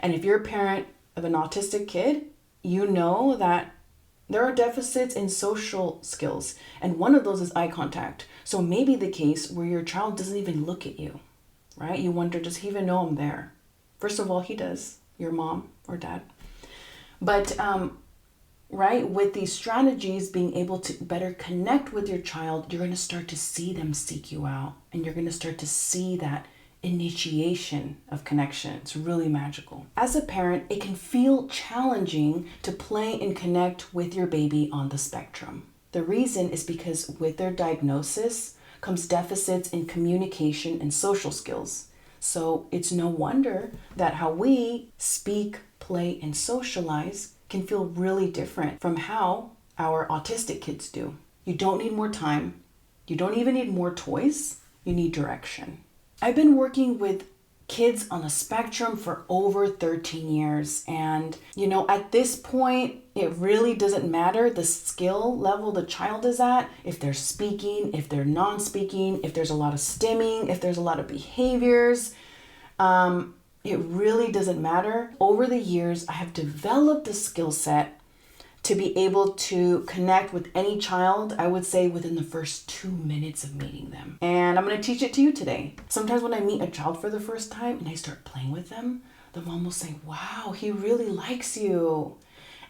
And if you're a parent of an autistic kid, you know that there are deficits in social skills, and one of those is eye contact. So maybe the case where your child doesn't even look at you, right? You wonder, does he even know I'm there? First of all, he does, your mom or dad. But, right, with these strategies, being able to better connect with your child, you're going to start to see them seek you out, and you're going to start to see that initiation of connection. It's really magical. As a parent, it can feel challenging to play and connect with your baby on the spectrum. The reason is because with their diagnosis comes deficits in communication and social skills. So it's no wonder that how we speak, play, and socialize can feel really different from how our autistic kids do. You don't need more time. You don't even need more toys. You need direction. I've been working with kids on the spectrum for over 13 years. And, at this point, it really doesn't matter the skill level the child is at, if they're speaking, if they're non-speaking, if there's a lot of stimming, if there's a lot of behaviors. It really doesn't matter. Over the years, I have developed a skill set to be able to connect with any child, I would say within the first 2 minutes of meeting them. And I'm going to teach it to you today. Sometimes when I meet a child for the first time and I start playing with them, the mom will say, wow, he really likes you.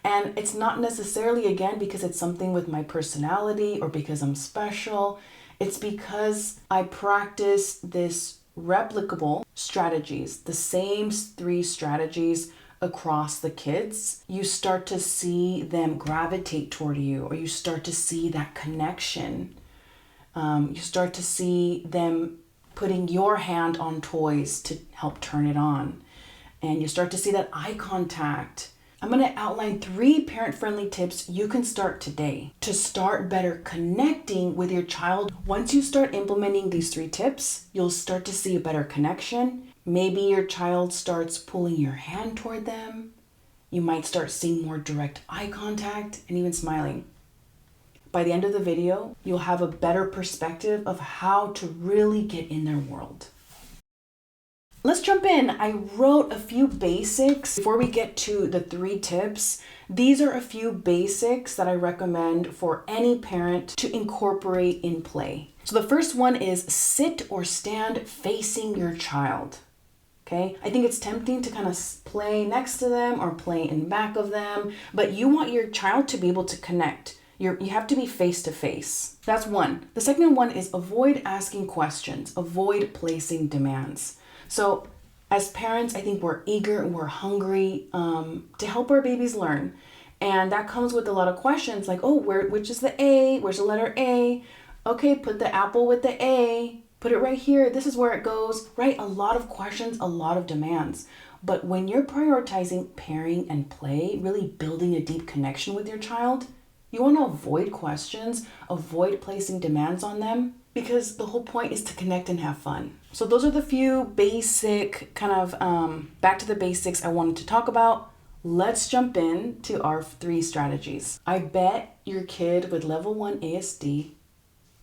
And it's not necessarily, again, because it's something with my personality or because I'm special. It's because I practice this replicable strategies, the same 3 strategies across the kids. You start to see them gravitate toward you, or you start to see that connection. You start to see them putting your hand on toys to help turn it on. And you start to see that eye contact. I'm going to outline 3 parent-friendly tips you can start today to start better connecting with your child. Once you start implementing these 3 tips, you'll start to see a better connection. Maybe your child starts pulling your hand toward them. You might start seeing more direct eye contact and even smiling. By the end of the video, you'll have a better perspective of how to really get in their world. Let's jump in. I wrote a few basics. Before we get to the 3 tips, these are a few basics that I recommend for any parent to incorporate in play. So the first one is sit or stand facing your child. Okay, I think it's tempting to kind of play next to them or play in back of them, but you want your child to be able to connect. You have to be face to face. That's one. The second one is avoid asking questions, avoid placing demands. So as parents, I think we're eager and we're hungry to help our babies learn. And that comes with a lot of questions like, which is the A? Where's the letter A? Okay, put the apple with the A. Put it right here. This is where it goes, right? A lot of questions, a lot of demands. But when you're prioritizing pairing and play, really building a deep connection with your child, you want to avoid questions, avoid placing demands on them, because the whole point is to connect and have fun. So those are the few basic kind of back to the basics I wanted to talk about. Let's jump in to our 3 strategies. I bet your kid with level 1 ASD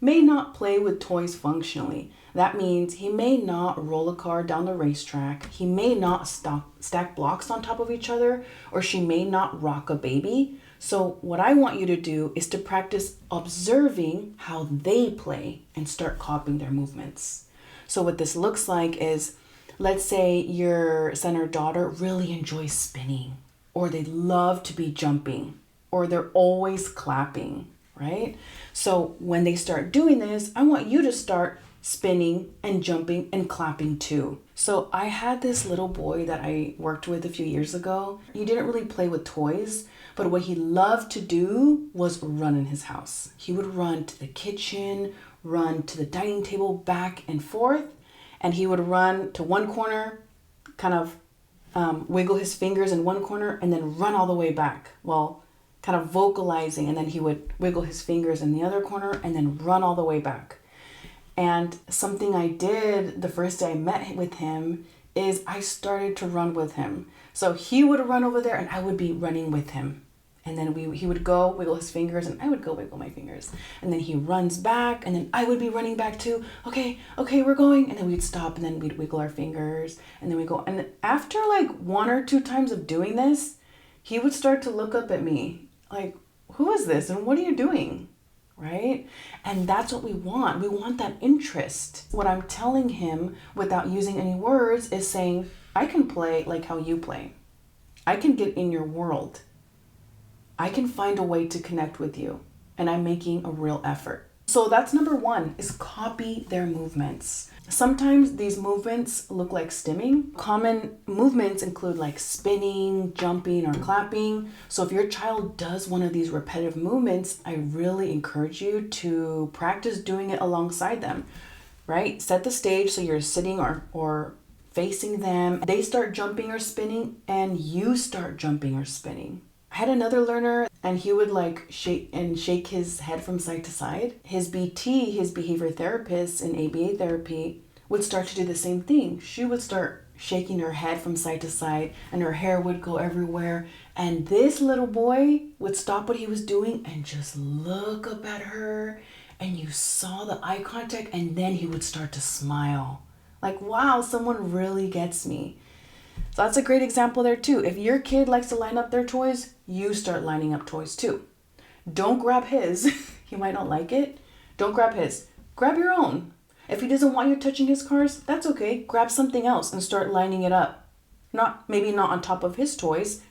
may not play with toys functionally. That means he may not roll a car down the racetrack, he may not stack blocks on top of each other, or she may not rock a baby. So what I want you to do is to practice observing how they play and start copying their movements. So what this looks like is, let's say your son or daughter really enjoys spinning, or they love to be jumping, or they're always clapping, right? So when they start doing this, I want you to start spinning and jumping and clapping too. So I had this little boy that I worked with a few years ago. He didn't really play with toys, but what he loved to do was run in his house. He would run to the kitchen, run to the dining table, back and forth, and he would run to one corner, kind of wiggle his fingers in one corner, and then run all the way back. Well, kind of vocalizing, and then he would wiggle his fingers in the other corner and then run all the way back. And something I did the first day I met with him is I started to run with him. So he would run over there and I would be running with him. And then he would go wiggle his fingers and I would go wiggle my fingers. And then he runs back and then I would be running back too. Okay, we're going. And then we'd stop and then we'd wiggle our fingers and then we go. And after like 1 or 2 times of doing this, he would start to look up at me like, who is this? And what are you doing? Right? And that's what we want. We want that interest. What I'm telling him without using any words is saying, I can play like how you play. I can get in your world. I can find a way to connect with you, and I'm making a real effort. So that's number 1, is copy their movements. Sometimes these movements look like stimming. Common movements include like spinning, jumping, or clapping. So if your child does one of these repetitive movements, I really encourage you to practice doing it alongside them, right? Set the stage so you're sitting or facing them. They start jumping or spinning, and you start jumping or spinning. I had another learner and he would like shake his head from side to side. His BT, his behavior therapist in ABA therapy, would start to do the same thing. She would start shaking her head from side to side and her hair would go everywhere. And this little boy would stop what he was doing and just look up at her. And you saw the eye contact and then he would start to smile. Like, wow, someone really gets me. So that's a great example there too. If your kid likes to line up their toys, you start lining up toys too. Don't grab his. He might not like it. Don't grab his. Grab your own. If he doesn't want you touching his cars, that's okay. Grab something else and start lining it up. Maybe not on top of his toys,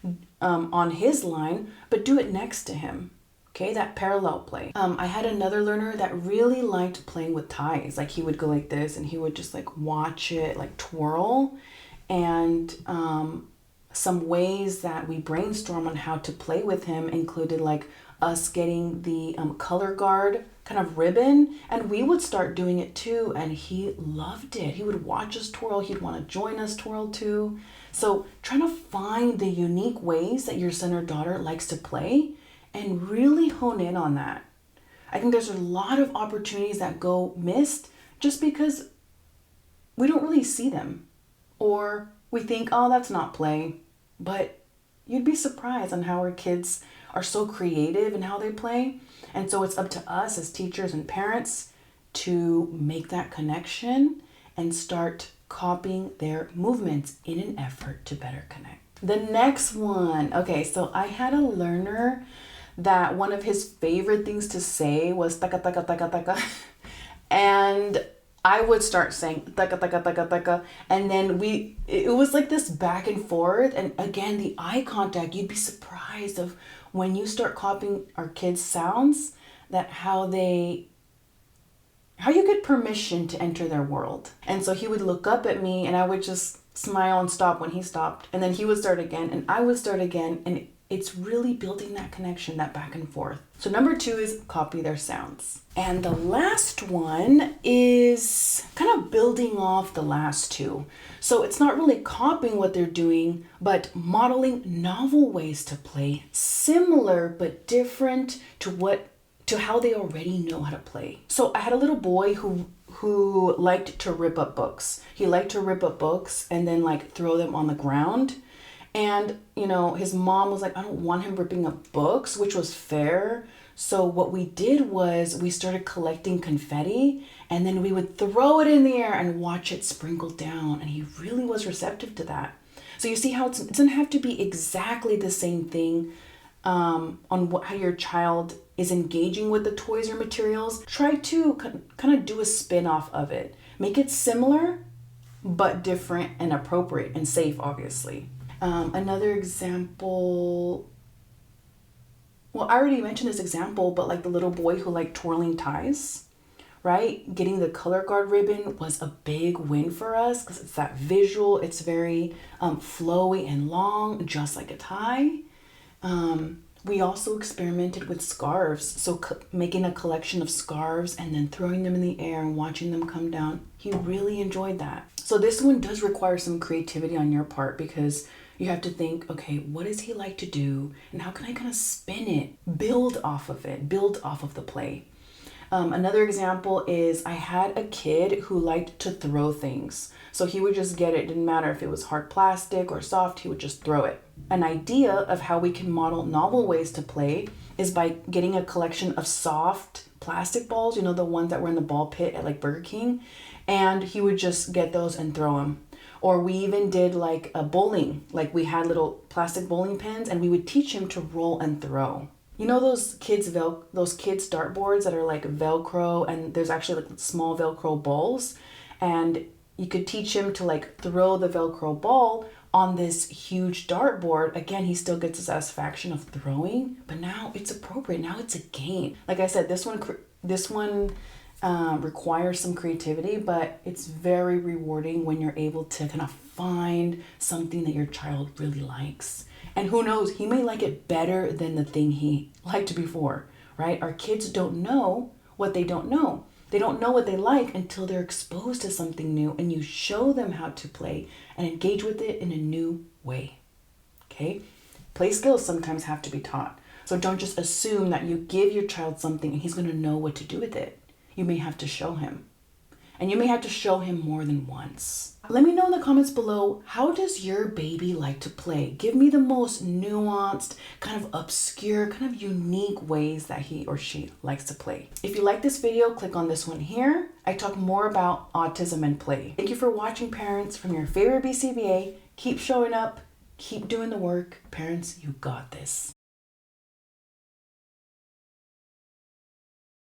on his line, but do it next to him. Okay, that parallel play. I had another learner that really liked playing with ties. Like he would go like this and he would just like watch it like twirl. And some ways that we brainstorm on how to play with him included like us getting the color guard kind of ribbon, and we would start doing it too, and he loved it. He would watch us twirl. He'd want to join us twirl too. So trying to find the unique ways that your son or daughter likes to play and really hone in on that. I think there's a lot of opportunities that go missed just because we don't really see them. Or we think, oh, that's not play. But you'd be surprised on how our kids are so creative in how they play. And so it's up to us as teachers and parents to make that connection and start copying their movements in an effort to better connect. The next one. Okay, so I had a learner that one of his favorite things to say was taka taka taka taka. And I would start saying taka taka taka taka, and then it was like this back and forth. And again, the eye contact, you'd be surprised of when you start copying our kids' sounds, that how you get permission to enter their world. And so he would look up at me and I would just smile and stop when he stopped. And then he would start again and I would start again. And it's really building that connection, that back and forth. So number 2 is copy their sounds. And the last one is kind of building off the last 2. So it's not really copying what they're doing, but modeling novel ways to play, similar but different to how they already know how to play. So I had a little boy who liked to rip up books. He liked to rip up books and then like throw them on the ground. And, his mom was like, I don't want him ripping up books, which was fair. So what we did was we started collecting confetti and then we would throw it in the air and watch it sprinkle down. And he really was receptive to that. So you see how it doesn't have to be exactly the same thing on how your child is engaging with the toys or materials. Try to kind of do a spin-off of it. Make it similar, but different and appropriate and safe, obviously. Another example, well, I already mentioned this example, but like the little boy who liked twirling ties, right? Getting the color guard ribbon was a big win for us because it's that visual. It's very flowy and long, just like a tie. We also experimented with scarves. So making a collection of scarves and then throwing them in the air and watching them come down. He really enjoyed that. So this one does require some creativity on your part because you have to think, okay, what does he like to do? And how can I kind of spin it, build off of the play? Another example is I had a kid who liked to throw things. So he would just get it. Didn't matter if it was hard plastic or soft, he would just throw it. An idea of how we can model novel ways to play is by getting a collection of soft plastic balls, the ones that were in the ball pit at like Burger King, and he would just get those and throw them. Or we even did like a bowling, like we had little plastic bowling pins and we would teach him to roll and throw. Those kids dartboards that are like Velcro, and there's actually like small Velcro balls, and you could teach him to like throw the Velcro ball on this huge dartboard. Again, he still gets the satisfaction of throwing, but now it's appropriate. Now it's a game. Like I said, this one requires some creativity, but it's very rewarding when you're able to kind of find something that your child really likes. And who knows, he may like it better than the thing he liked before, right? Our kids don't know what they don't know. They don't know what they like until they're exposed to something new and you show them how to play and engage with it in a new way. Okay? Play skills sometimes have to be taught. So don't just assume that you give your child something and he's going to know what to do with it. You may have to show him. And you may have to show him more than once. Let me know in the comments below, how does your baby like to play? Give me the most nuanced, kind of obscure, kind of unique ways that he or she likes to play. If you like this video, click on this one here. I talk more about autism and play. Thank you for watching, parents, from your favorite BCBA. Keep showing up, keep doing the work. Parents, you got this.